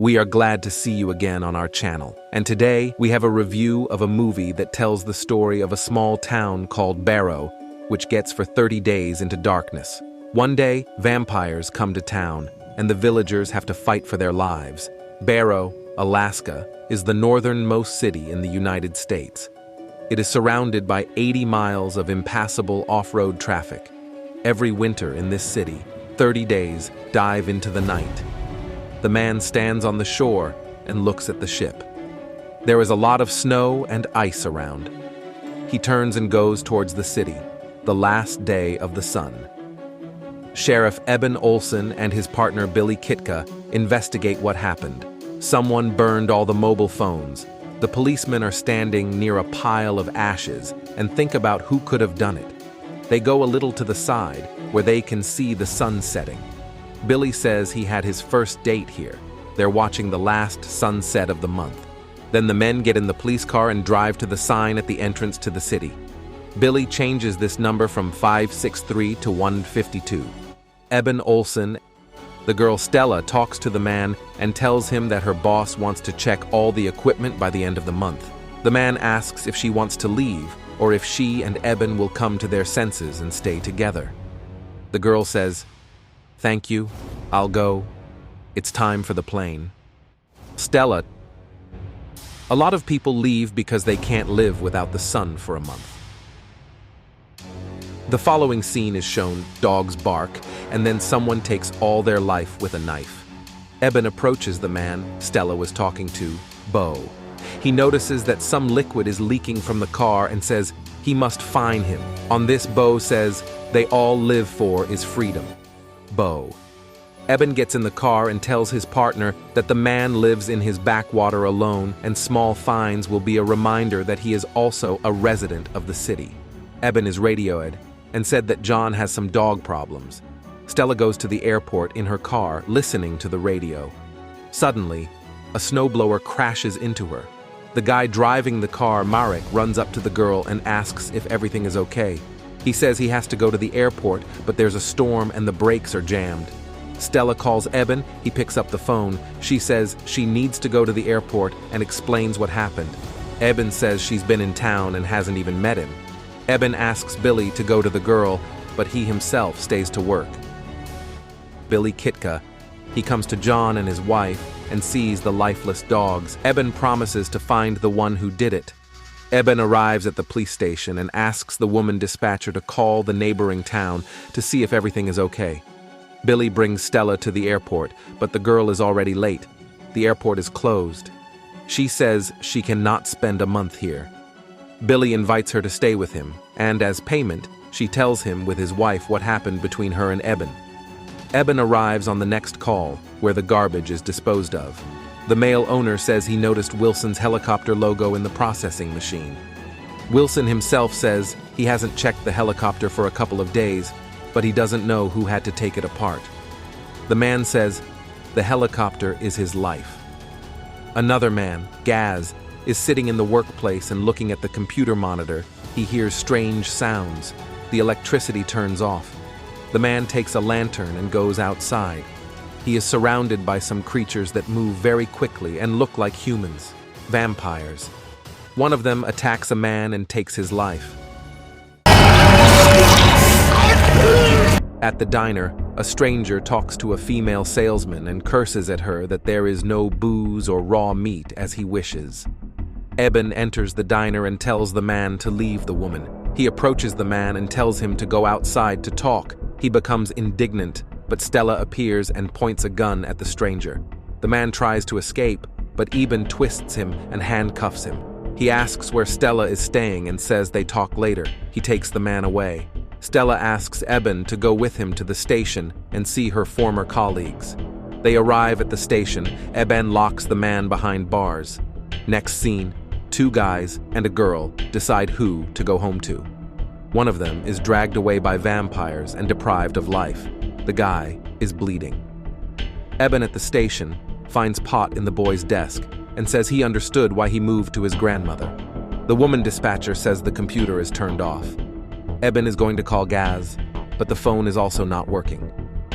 We are glad to see you again on our channel, and today we have a review of a movie that tells the story of a small town called Barrow, which gets for 30 days into darkness. One day, vampires come to town, and the villagers have to fight for their lives. Barrow, Alaska, is the northernmost city in the United States. It is surrounded by 80 miles of impassable off-road traffic. Every winter in this city, 30 days dive into the night. The man stands on the shore and looks at the ship. There is a lot of snow and ice around. He turns and goes towards the city, the last day of the sun. Sheriff Eben Olson and his partner Billy Kitka investigate what happened. Someone burned all the mobile phones. The policemen are standing near a pile of ashes and think about who could have done it. They go a little to the side where they can see the sun setting. Billy says he had his first date here. They're watching the last sunset of the month. Then the men get in the police car and drive to the sign at the entrance to the city. Billy changes this number from 563 to 152. Eben Olson, the girl Stella, talks to the man and tells him that her boss wants to check all the equipment by the end of the month. The man asks if she wants to leave or if she and Eben will come to their senses and stay together. The girl says, "Thank you, I'll go. It's time for the plane." Stella, a lot of people leave because they can't live without the sun for a month. The following scene is shown: dogs bark, and then someone takes all their life with a knife. Eben approaches the man Stella was talking to, Bo. He notices that some liquid is leaking from the car and says he must find him. On this, Bo says they all live for is freedom. Bo. Eben gets in the car and tells his partner that the man lives in his backwater alone and small fines will be a reminder that he is also a resident of the city. Eben is radioed and said that John has some dog problems. Stella goes to the airport in her car, listening to the radio. Suddenly, a snowblower crashes into her. The guy driving the car, Marek, runs up to the girl and asks if everything is okay. He says he has to go to the airport, but there's a storm and the brakes are jammed. Stella calls Eben. He picks up the phone. She says she needs to go to the airport and explains what happened. Eben says she's been in town and hasn't even met him. Eben asks Billy to go to the girl, but he himself stays to work. Billy Kitka. He comes to John and his wife and sees the lifeless dogs. Eben promises to find the one who did it. Eben arrives at the police station and asks the woman dispatcher to call the neighboring town to see if everything is okay. Billy brings Stella to the airport, but the girl is already late. The airport is closed. She says she cannot spend a month here. Billy invites her to stay with him, and as payment, she tells him with his wife what happened between her and Eben. Eben arrives on the next call, where the garbage is disposed of. The male owner says he noticed Wilson's helicopter logo in the processing machine. Wilson himself says he hasn't checked the helicopter for a couple of days, but he doesn't know who had to take it apart. The man says the helicopter is his life. Another man, Gaz, is sitting in the workplace and looking at the computer monitor. He hears strange sounds. The electricity turns off. The man takes a lantern and goes outside. He is surrounded by some creatures that move very quickly and look like humans, vampires. One of them attacks a man and takes his life. At the diner, a stranger talks to a female salesman and curses at her that there is no booze or raw meat as he wishes. Eben enters the diner and tells the man to leave the woman. He approaches the man and tells him to go outside to talk. He becomes indignant, but Stella appears and points a gun at the stranger. The man tries to escape, but Eben twists him and handcuffs him. He asks where Stella is staying and says they talk later. He takes the man away. Stella asks Eben to go with him to the station and see her former colleagues. They arrive at the station. Eben locks the man behind bars. Next scene, two guys and a girl decide who to go home to. One of them is dragged away by vampires and deprived of life. The guy is bleeding. Eben at the station finds pot in the boy's desk and says he understood why he moved to his grandmother. The woman dispatcher says the computer is turned off. Eben is going to call Gaz, but the phone is also not working.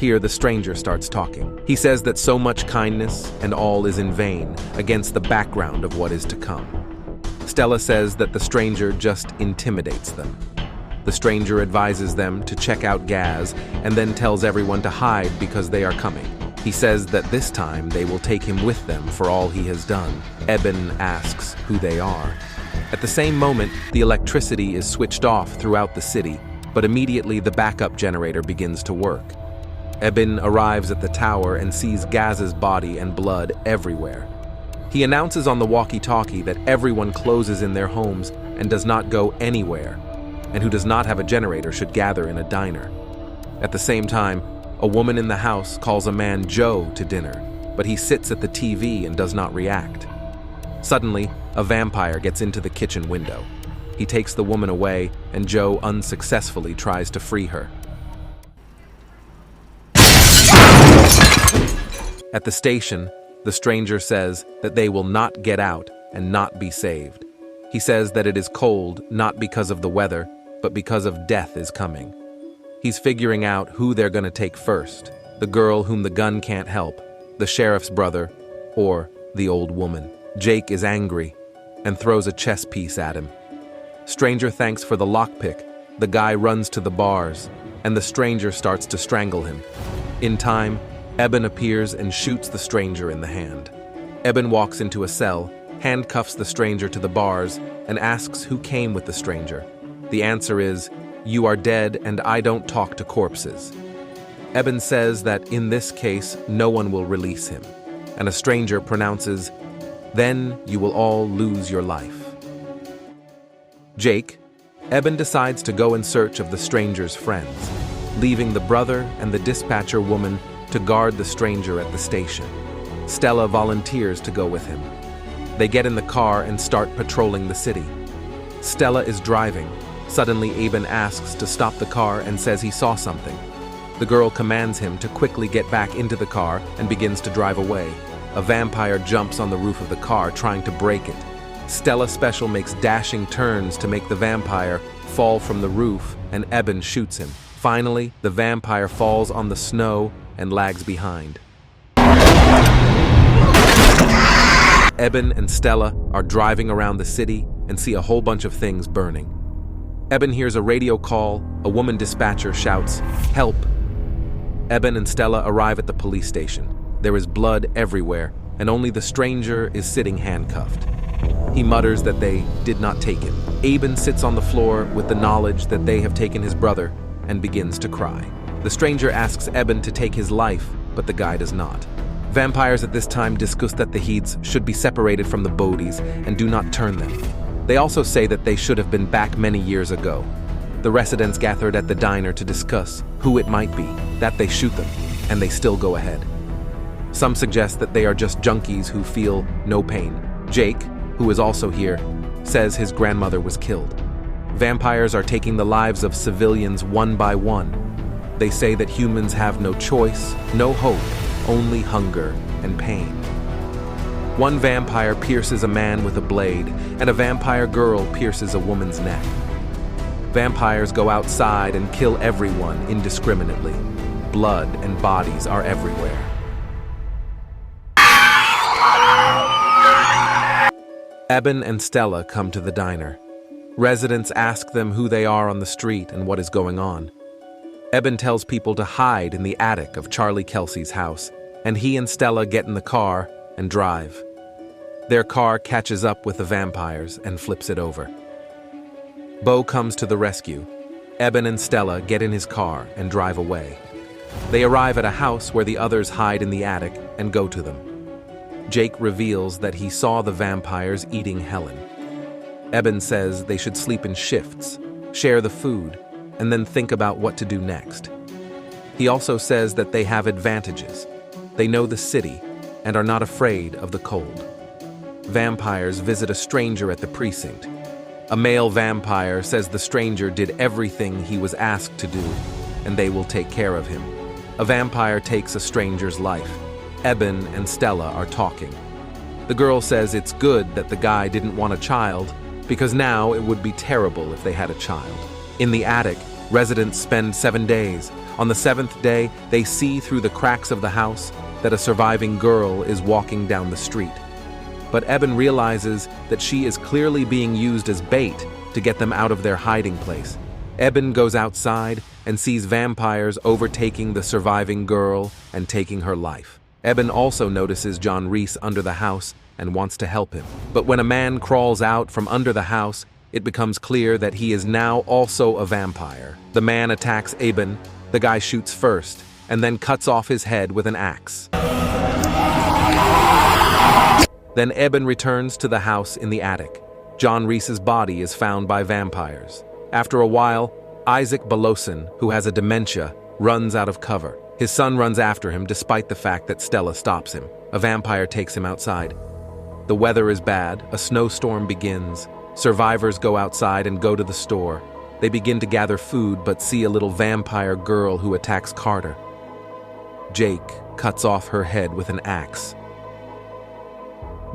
Here, the stranger starts talking. He says that so much kindness and all is in vain against the background of what is to come. Stella says that the stranger just intimidates them. The stranger advises them to check out Gaz and then tells everyone to hide because they are coming. He says that this time they will take him with them for all he has done. Eben asks who they are. At the same moment, the electricity is switched off throughout the city, but immediately the backup generator begins to work. Eben arrives at the tower and sees Gaz's body and blood everywhere. He announces on the walkie-talkie that everyone closes in their homes and does not go anywhere, and who does not have a generator should gather in a diner. At the same time, a woman in the house calls a man Joe to dinner, but he sits at the TV and does not react. Suddenly, a vampire gets into the kitchen window. He takes the woman away, and Joe unsuccessfully tries to free her. At the station, the stranger says that they will not get out and not be saved. He says that it is cold not because of the weather, but because of death is coming. He's figuring out who they're going to take first, the girl whom the gun can't help, the sheriff's brother, or the old woman. Jake is angry and throws a chess piece at him. Stranger thanks for the lockpick. The guy runs to the bars, and the stranger starts to strangle him. In time, Eben appears and shoots the stranger in the hand. Eben walks into a cell, handcuffs the stranger to the bars, and asks who came with the stranger. The answer is, "You are dead and I don't talk to corpses." Eben says that in this case, no one will release him, and a stranger pronounces, "Then you will all lose your life." Jake, Eben decides to go in search of the stranger's friends, leaving the brother and the dispatcher woman to guard the stranger at the station. Stella volunteers to go with him. They get in the car and start patrolling the city. Stella is driving. Suddenly, Eben asks to stop the car and says he saw something. The girl commands him to quickly get back into the car and begins to drive away. A vampire jumps on the roof of the car, trying to break it. Stella Special makes dashing turns to make the vampire fall from the roof, and Eben shoots him. Finally, the vampire falls on the snow and lags behind. Eben and Stella are driving around the city and see a whole bunch of things burning. Eben hears a radio call. A woman dispatcher shouts, "Help!" Eben and Stella arrive at the police station. There is blood everywhere, and only the stranger is sitting handcuffed. He mutters that they did not take him. Eben sits on the floor with the knowledge that they have taken his brother and begins to cry. The stranger asks Eben to take his life, but the guy does not. Vampires at this time discuss that the Heeds should be separated from the Bodies and do not turn them. They also say that they should have been back many years ago. The residents gathered at the diner to discuss who it might be, that they shoot them, and they still go ahead. Some suggest that they are just junkies who feel no pain. Jake, who is also here, says his grandmother was killed. Vampires are taking the lives of civilians one by one. They say that humans have no choice, no hope, only hunger and pain. One vampire pierces a man with a blade, and a vampire girl pierces a woman's neck. Vampires go outside and kill everyone indiscriminately. Blood and bodies are everywhere. Eben and Stella come to the diner. Residents ask them who they are on the street and what is going on. Eben tells people to hide in the attic of Charlie Kelsey's house, and he and Stella get in the car and drive. Their car catches up with the vampires and flips it over. Bo comes to the rescue. Eben and Stella get in his car and drive away. They arrive at a house where the others hide in the attic and go to them. Jake reveals that he saw the vampires eating Helen. Eben says they should sleep in shifts, share the food, and then think about what to do next. He also says that they have advantages. They know the city and are not afraid of the cold. Vampires visit a stranger at the precinct. A male vampire says the stranger did everything he was asked to do, and they will take care of him. A vampire takes a stranger's life. Eben and Stella are talking. The girl says it's good that the guy didn't want a child, because now it would be terrible if they had a child. In the attic, residents spend 7 days On the seventh day, they see through the cracks of the house that a surviving girl is walking down the street. But Eben realizes that she is clearly being used as bait to get them out of their hiding place. Eben goes outside and sees vampires overtaking the surviving girl and taking her life. Eben also notices John Reese under the house and wants to help him. But when a man crawls out from under the house, it becomes clear that he is now also a vampire. The man attacks Eben. The guy shoots first and then cuts off his head with an axe. Then Eben returns to the house in the attic. John Reese's body is found by vampires. After a while, Isaac Belosin, who has a dementia, runs out of cover. His son runs after him despite the fact that Stella stops him. A vampire takes him outside. The weather is bad. A snowstorm begins. Survivors go outside and go to the store. They begin to gather food but see a little vampire girl who attacks Carter. Jake cuts off her head with an axe.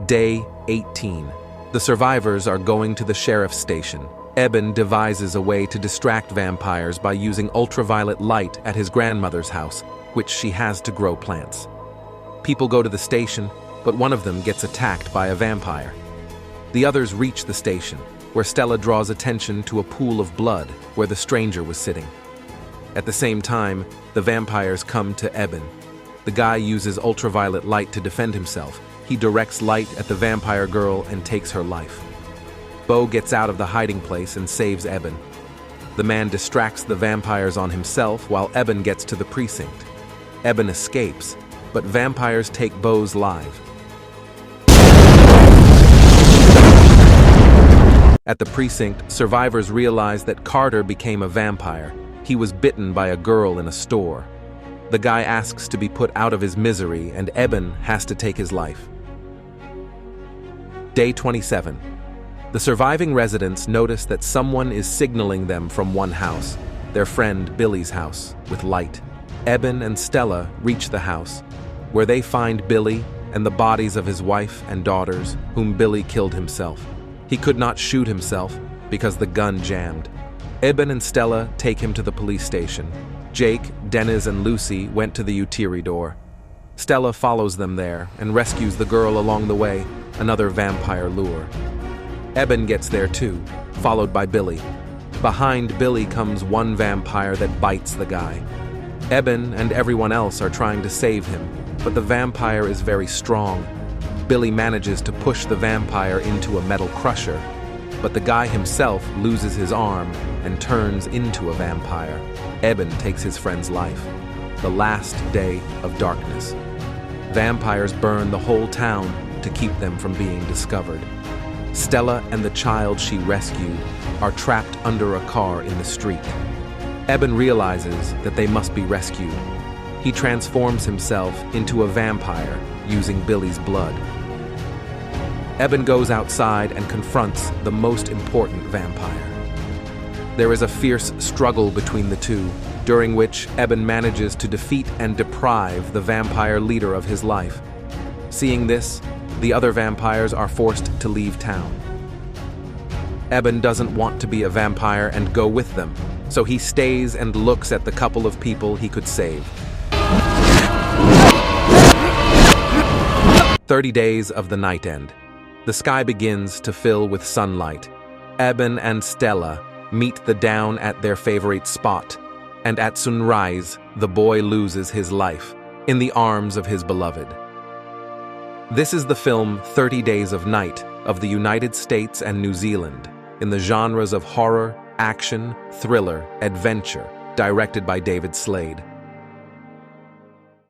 Day 18. The survivors are going to the sheriff's station. Eben devises a way to distract vampires by using ultraviolet light at his grandmother's house, which she has to grow plants. People go to the station, but one of them gets attacked by a vampire. The others reach the station, where Stella draws attention to a pool of blood where the stranger was sitting. At the same time, the vampires come to Eben. The guy uses ultraviolet light to defend himself. He directs light at the vampire girl and takes her life. Bo gets out of the hiding place and saves Eben. The man distracts the vampires on himself while Eben gets to the precinct. Eben escapes, but vampires take Bo's life. At the precinct, survivors realize that Carter became a vampire. He was bitten by a girl in a store. The guy asks to be put out of his misery, and Eben has to take his life. Day 27. The surviving residents notice that someone is signaling them from one house, their friend Billy's house, with light. Eben and Stella reach the house, where they find Billy and the bodies of his wife and daughters, whom Billy killed himself. He could not shoot himself because the gun jammed. Eben and Stella take him to the police station. Jake, Dennis, and Lucy went to the Utiri door. Stella follows them there and rescues the girl along the way, another vampire lure. Eben gets there too, followed by Billy. Behind Billy comes one vampire that bites the guy. Eben and everyone else are trying to save him, but the vampire is very strong. Billy manages to push the vampire into a metal crusher, but the guy himself loses his arm and turns into a vampire. Eben takes his friend's life. The last day of darkness. Vampires burn the whole town to keep them from being discovered. Stella and the child she rescued are trapped under a car in the street. Eben realizes that they must be rescued. He transforms himself into a vampire using Billy's blood. Eben goes outside and confronts the most important vampire. There is a fierce struggle between the two, during which Eben manages to defeat and deprive the vampire leader of his life. Seeing this, the other vampires are forced to leave town. Eben doesn't want to be a vampire and go with them, so he stays and looks at the couple of people he could save. 30 days of the night end. The sky begins to fill with sunlight. Eben and Stella meet the dawn at their favorite spot, and at sunrise, the boy loses his life in the arms of his beloved. This is the film 30 Days of Night of the United States and New Zealand, in the genres of horror, action, thriller, adventure, directed by David Slade.